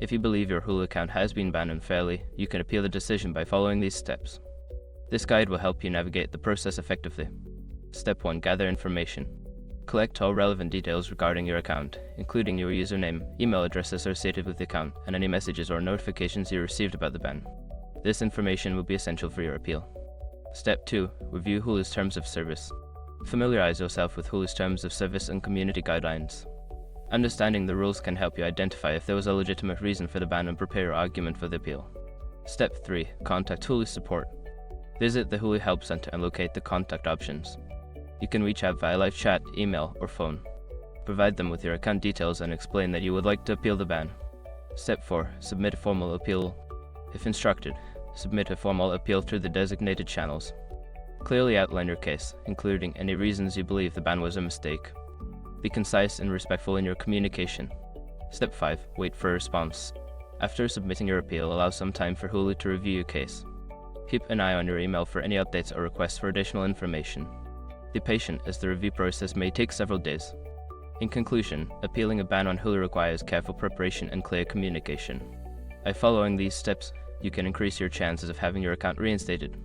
If you believe your Hulu account has been banned unfairly, you can appeal the decision by following these steps. This guide will help you navigate the process effectively. Step 1. Gather information. Collect all relevant details regarding your account, including your username, email address associated with the account, and any messages or notifications you received about the ban. This information will be essential for your appeal. Step 2. Review Hulu's Terms of Service. Familiarize yourself with Hulu's Terms of Service and community guidelines. Understanding the rules can help you identify if there was a legitimate reason for the ban and prepare your argument for the appeal. Step 3. Contact Hulu support. Visit the Hulu Help Center and locate the contact options. You can reach out via live chat, email, or phone. Provide them with your account details and explain that you would like to appeal the ban. Step 4. Submit a formal appeal. If instructed, submit a formal appeal through the designated channels. Clearly outline your case, including any reasons you believe the ban was a mistake. Be concise and respectful in your communication. Step 5. Wait for a response. After submitting your appeal, allow some time for Hulu to review your case. Keep an eye on your email for any updates or requests for additional information. Be patient, as the review process may take several days. In conclusion, appealing a ban on Hulu requires careful preparation and clear communication. By following these steps, you can increase your chances of having your account reinstated.